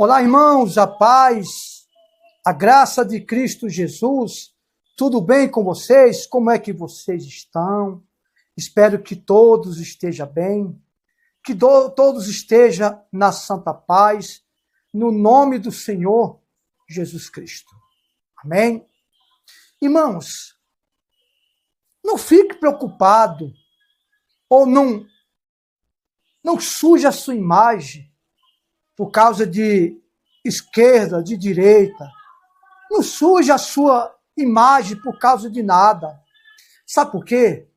Olá, irmãos, a paz, a graça de Cristo Jesus. Tudo bem com vocês? Como é que vocês estão? Espero que todos estejam bem, que todos estejam na santa paz, no nome do Senhor Jesus Cristo. Amém? Irmãos, não fique preocupado ou não suje a sua imagem por causa de esquerda, de direita. Não suje a sua imagem por causa de nada. Sabe por quê?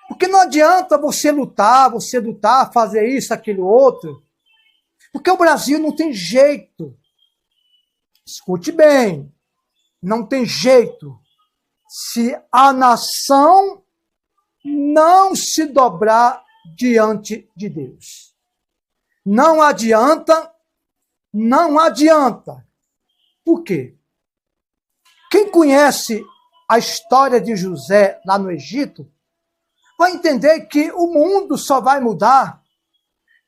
Porque não adianta você lutar, fazer isso, aquilo, outro. Porque o Brasil não tem jeito. Escute bem, não tem jeito. Se a nação não se dobrar diante de Deus. Não adianta. Por quê? Quem conhece a história de José lá no Egito, vai entender que o mundo só vai mudar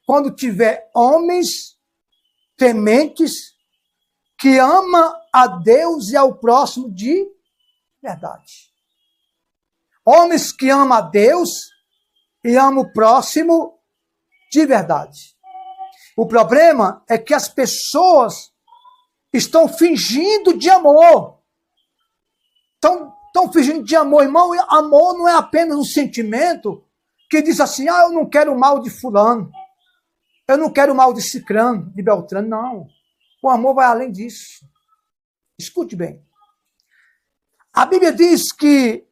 quando tiver homens tementes que amam a Deus e ao próximo de verdade. Homens que amam a Deus e amam o próximo de verdade. O problema é que as pessoas estão fingindo de amor. Estão fingindo de amor, irmão. Amor não é apenas um sentimento que diz assim, eu não quero o mal de fulano. Eu não quero o mal de cicrano, de beltrano. Não. O amor vai além disso. Escute bem. A Bíblia diz que...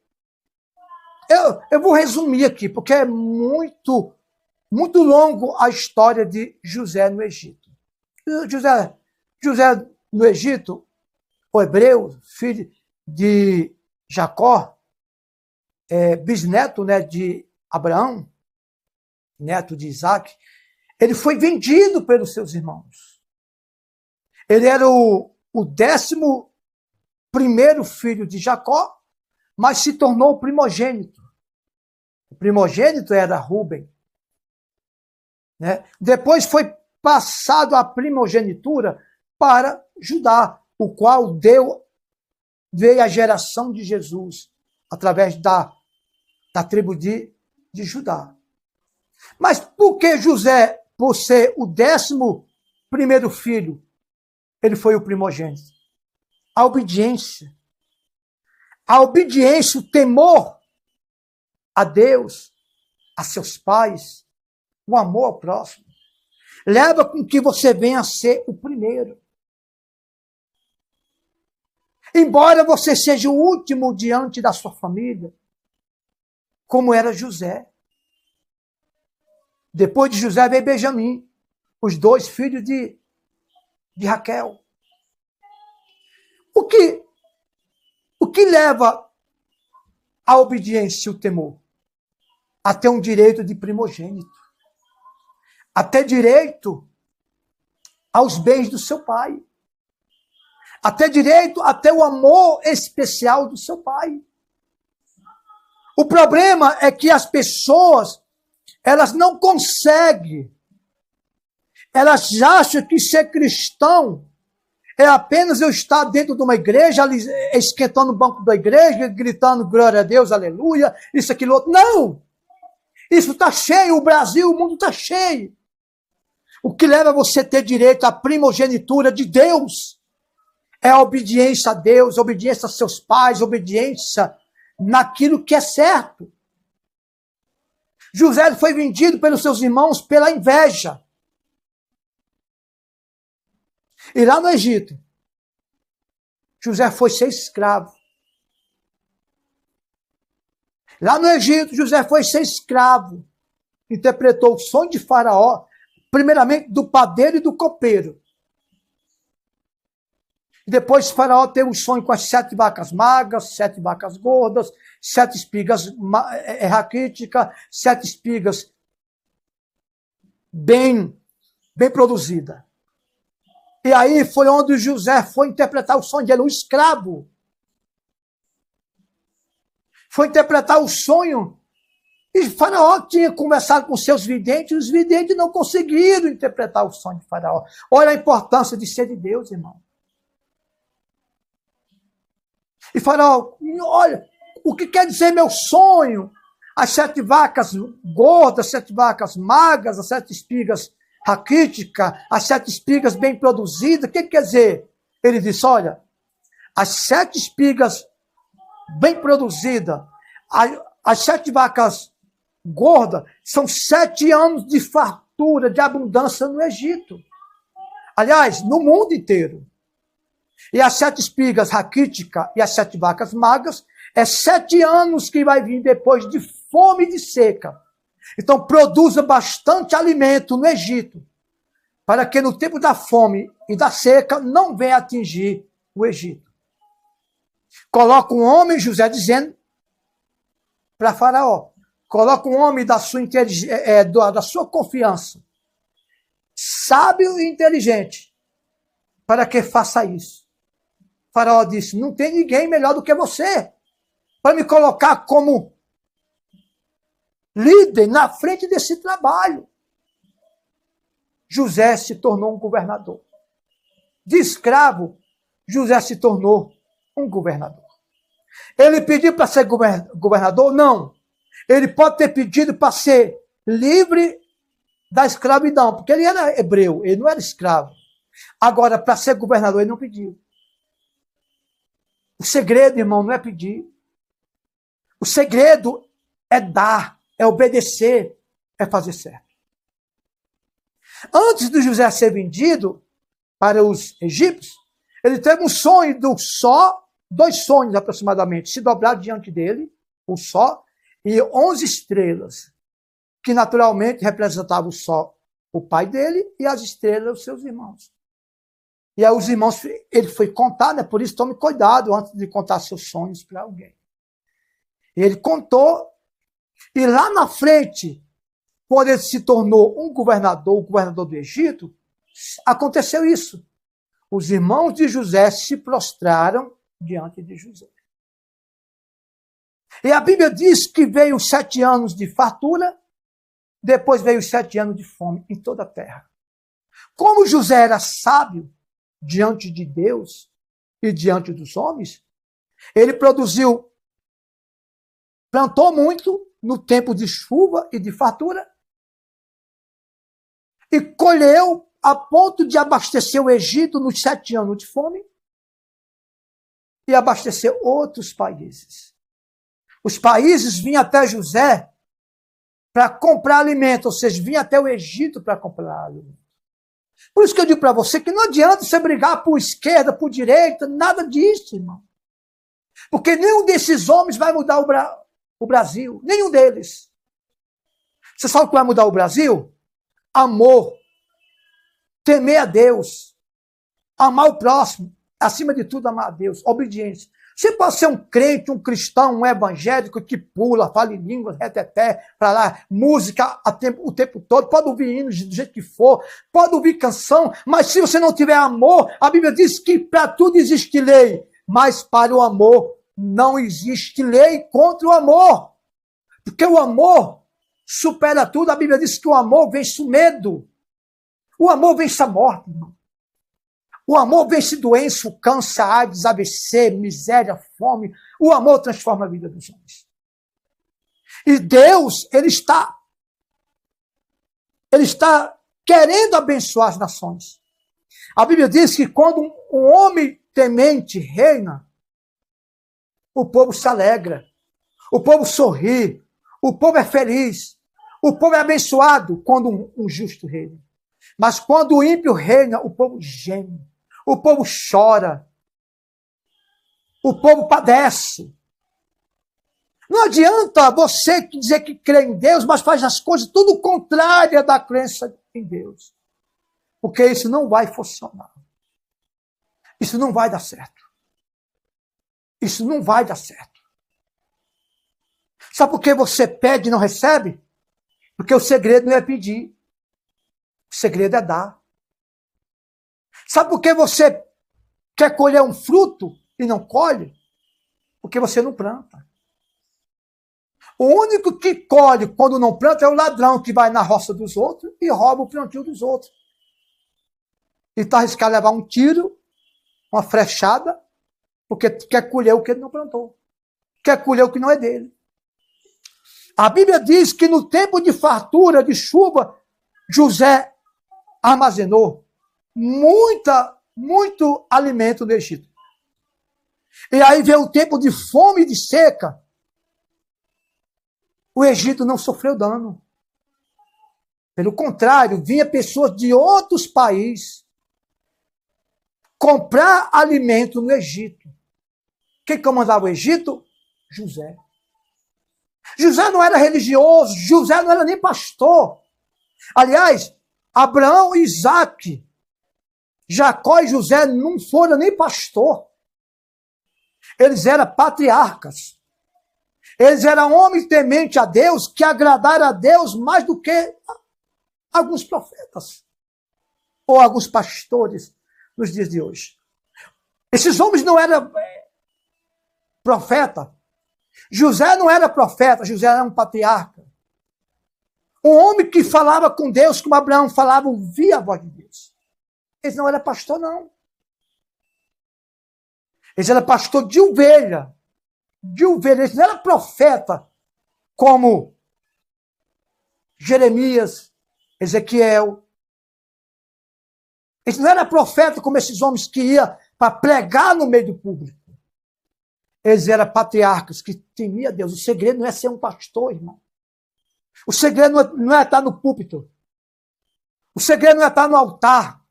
Eu vou resumir aqui, porque é muito longo a história de José no Egito. José no Egito, o hebreu, filho de Jacó, bisneto, né, de Abraão, neto de Isaac, ele foi vendido pelos seus irmãos. Ele era o 11º filho de Jacó, mas se tornou o primogênito. O primogênito era Rúben. Né? Depois foi passado a primogenitura para Judá, o qual veio a geração de Jesus, através da tribo de Judá. Mas por que José, por ser o 11º filho, ele foi o primogênito? A obediência. A obediência, o temor a Deus, a seus pais, o amor ao próximo, leva com que você venha a ser o primeiro. Embora você seja o último diante da sua família, como era José. Depois de José veio Benjamim, os 2 filhos de Raquel. O que leva à obediência e o temor? Até um direito de primogênito. Até direito aos bens do seu pai. Até direito, até o amor especial do seu pai. O problema é que as pessoas, elas não conseguem. Elas acham que ser cristão é apenas eu estar dentro de uma igreja, ali, esquentando o banco da igreja, gritando glória a Deus, aleluia, isso, aquilo, outro. Não! Isso está cheio, o Brasil, o mundo está cheio. O que leva você a ter direito à primogenitura de Deus é a obediência a Deus, obediência a seus pais, obediência naquilo que é certo. José foi vendido pelos seus irmãos pela inveja. E lá no Egito, José foi ser escravo. Lá no Egito, José foi ser escravo. Interpretou o sonho de Faraó, primeiramente do padeiro e do copeiro. Depois Faraó teve um sonho com as 7 vacas magras, 7 vacas gordas, 7 espigas raquíticas, 7 espigas bem produzidas. E aí foi onde José foi interpretar o sonho dele, um escravo. Foi interpretar o sonho E Faraó tinha conversado com seus videntes, e os videntes não conseguiram interpretar o sonho de Faraó. Olha a importância de ser de Deus, irmão. E Faraó, olha, o que quer dizer meu sonho? As 7 vacas gordas, as 7 vacas magras, as 7 espigas raquíticas, as 7 espigas bem produzidas, o que quer dizer? Ele disse, olha, as 7 espigas bem produzidas, as 7 vacas gordas, são 7 anos de fartura, de abundância no Egito. Aliás, no mundo inteiro. E as 7 espigas raquíticas e as 7 vacas magras, é 7 anos que vai vir depois de fome e de seca. Então, produza bastante alimento no Egito, para que no tempo da fome e da seca não venha atingir o Egito. Coloca um homem, José dizendo para Faraó, coloca um homem da sua, da sua confiança, sábio e inteligente, para que faça isso. Faraó disse, não tem ninguém melhor do que você, para me colocar como líder na frente desse trabalho. José se tornou um governador. De escravo, José se tornou um governador. Ele pediu para ser governador? Não. Ele pode ter pedido para ser livre da escravidão, porque ele era hebreu, ele não era escravo. Agora, para ser governador, ele não pediu. O segredo, irmão, não é pedir. O segredo é dar, é obedecer, é fazer certo. Antes de José ser vendido para os egípcios, ele teve um sonho do Sol, 2 sonhos aproximadamente, se dobrar diante dele, o Sol, e 11 estrelas, que naturalmente representavam o Sol, o pai dele, e as estrelas, os seus irmãos. E aí os irmãos, ele foi contar, né? Por isso tome cuidado antes de contar seus sonhos para alguém. E ele contou, e lá na frente, quando ele se tornou um governador, o governador do Egito, aconteceu isso. Os irmãos de José se prostraram diante de José. E a Bíblia diz que veio 7 anos de fartura, depois veio 7 anos de fome em toda a terra. Como José era sábio diante de Deus e diante dos homens, ele plantou muito no tempo de chuva e de fartura, e colheu a ponto de abastecer o Egito nos 7 anos de fome e abastecer outros países. Os países vinham até José para comprar alimento, ou seja, vinham até o Egito para comprar alimento. Por isso que eu digo para você que não adianta você brigar por esquerda, por direita, nada disso, irmão. Porque nenhum desses homens vai mudar o Brasil, nenhum deles. Você sabe o que vai mudar o Brasil? Amor, temer a Deus, amar o próximo, acima de tudo amar a Deus, obediência. Você pode ser um crente, um cristão, um evangélico que pula, fala em línguas, reteté, para lá, música o tempo todo, pode ouvir hinos do jeito que for, pode ouvir canção, mas se você não tiver amor, a Bíblia diz que para tudo existe lei, mas para o amor não existe lei contra o amor. Porque o amor supera tudo. A Bíblia diz que o amor vence o medo. O amor vence a morte, irmão. O amor vence doença, o câncer, a AIDS, AVC, miséria, fome. O amor transforma a vida dos homens. E Deus, Ele está querendo abençoar as nações. A Bíblia diz que quando um homem temente reina, o povo se alegra, o povo sorri, o povo é feliz, o povo é abençoado quando um justo reina. Mas quando o ímpio reina, o povo geme, o povo chora, o povo padece. Não adianta você dizer que crê em Deus, mas faz as coisas tudo contrária da crença em Deus. Porque isso não vai funcionar. Isso não vai dar certo. Isso não vai dar certo. Sabe por que você pede e não recebe? Porque o segredo não é pedir. O segredo é dar. Sabe por que você quer colher um fruto e não colhe? Porque você não planta. O único que colhe quando não planta é o ladrão que vai na roça dos outros e rouba o plantio dos outros. E está arriscado levar um tiro, uma flechada, porque quer colher o que ele não plantou. Quer colher o que não é dele. A Bíblia diz que no tempo de fartura, de chuva, José armazenou muito alimento no Egito. E aí veio o tempo de fome e de seca. O Egito não sofreu dano. Pelo contrário, vinha pessoas de outros países comprar alimento no Egito. Quem comandava o Egito? José. José não era religioso, José não era nem pastor. Aliás, Abraão e Isaac, Jacó e José não foram nem pastor. Eles eram patriarcas. Eles eram homens tementes a Deus, que agradaram a Deus mais do que alguns profetas ou alguns pastores nos dias de hoje. Esses homens não eram profeta. José não era profeta, José era um patriarca. Um homem que falava com Deus, como Abraão falava, ouvia a voz de Deus. Ele não era pastor, não. Ele era pastor de ovelha. De ovelha. Ele não era profeta como Jeremias, Ezequiel. Ele não era profeta como esses homens que iam para pregar no meio do público. Eles eram patriarcas que temiam Deus. O segredo não é ser um pastor, irmão. O segredo não é estar no púlpito. O segredo não é estar no altar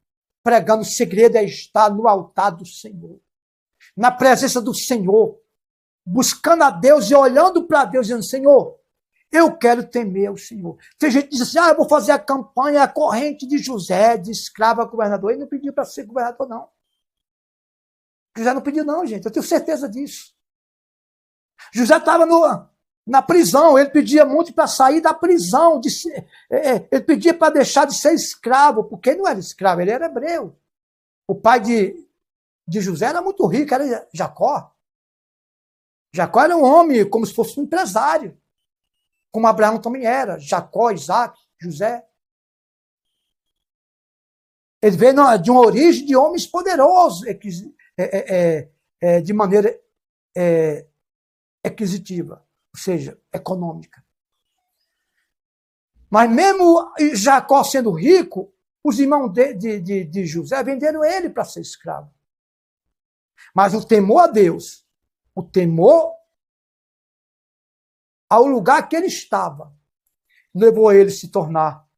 pregando. O segredo é estar no altar do Senhor. Na presença do Senhor. Buscando a Deus e olhando para Deus, dizendo, Senhor, eu quero temer o Senhor. Tem gente que diz assim, eu vou fazer a campanha, a corrente de José, de escravo a governador. Ele não pediu para ser governador, não. José não pediu, não, gente. Eu tenho certeza disso. José estava na prisão. Ele pedia muito para sair da prisão. Ele pedia para deixar de ser escravo, porque ele não era escravo, ele era hebreu. O pai de José era muito rico, era Jacó. Jacó era um homem como se fosse um empresário. Como Abraão também era. Jacó, Isaac, José. Ele veio de uma origem de homens poderosos, de maneira aquisitiva, ou seja, econômica. Mas mesmo Jacó sendo rico, os irmãos de José venderam ele para ser escravo. Mas o temor a Deus, o temor ao lugar que ele estava, levou ele a se tornar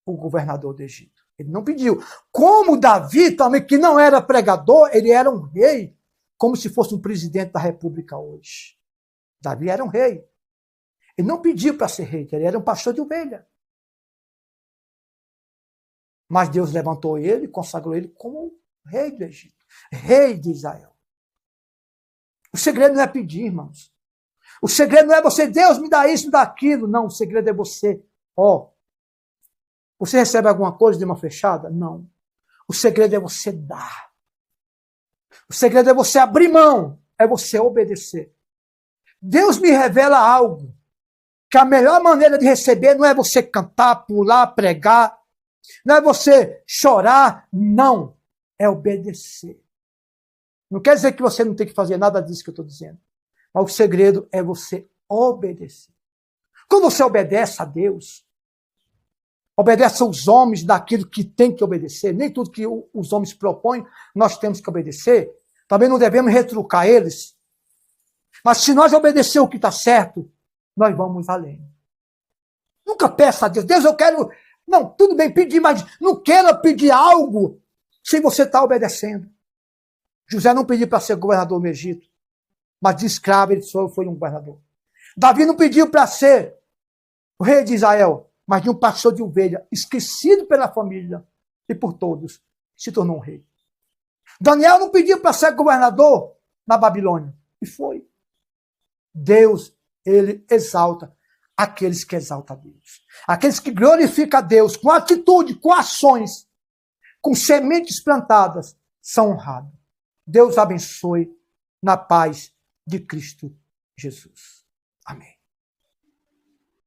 o governador do Egito. Ele não pediu. Como Davi também, que não era pregador, ele era um rei, como se fosse um presidente da República hoje. Davi era um rei. Ele não pediu para ser rei, ele era um pastor de ovelha. Mas Deus levantou ele, consagrou ele como rei do Egito, rei de Israel. O segredo não é pedir, irmãos. O segredo não é você, Deus me dá isso, me dá aquilo. Não, o segredo é você. Você recebe alguma coisa de uma fechada? Não. O segredo é você dar. O segredo é você abrir mão, é você obedecer. Deus me revela algo, que a melhor maneira de receber não é você cantar, pular, pregar, não é você chorar, não. É obedecer. Não quer dizer que você não tem que fazer nada disso que eu estou dizendo. Mas o segredo é você obedecer. Quando você obedece a Deus, obedece aos homens daquilo que tem que obedecer, nem tudo que os homens propõem, nós temos que obedecer. Também não devemos retrucar eles. Mas se nós obedecer o que está certo, nós vamos além. Nunca peça a Deus, Deus, eu quero... Não, tudo bem pedir, mas não queira pedir algo sem você estar obedecendo. José não pediu para ser governador no Egito, mas de escravo ele foi um governador. Davi não pediu para ser o rei de Israel, mas de um pastor de ovelha, esquecido pela família e por todos, se tornou um rei. Daniel não pediu para ser governador na Babilônia, e foi. Deus, ele exalta aqueles que exaltam a Deus. Aqueles que glorificam a Deus com atitude, com ações, com sementes plantadas, são honrados. Deus abençoe na paz de Cristo Jesus. Amém.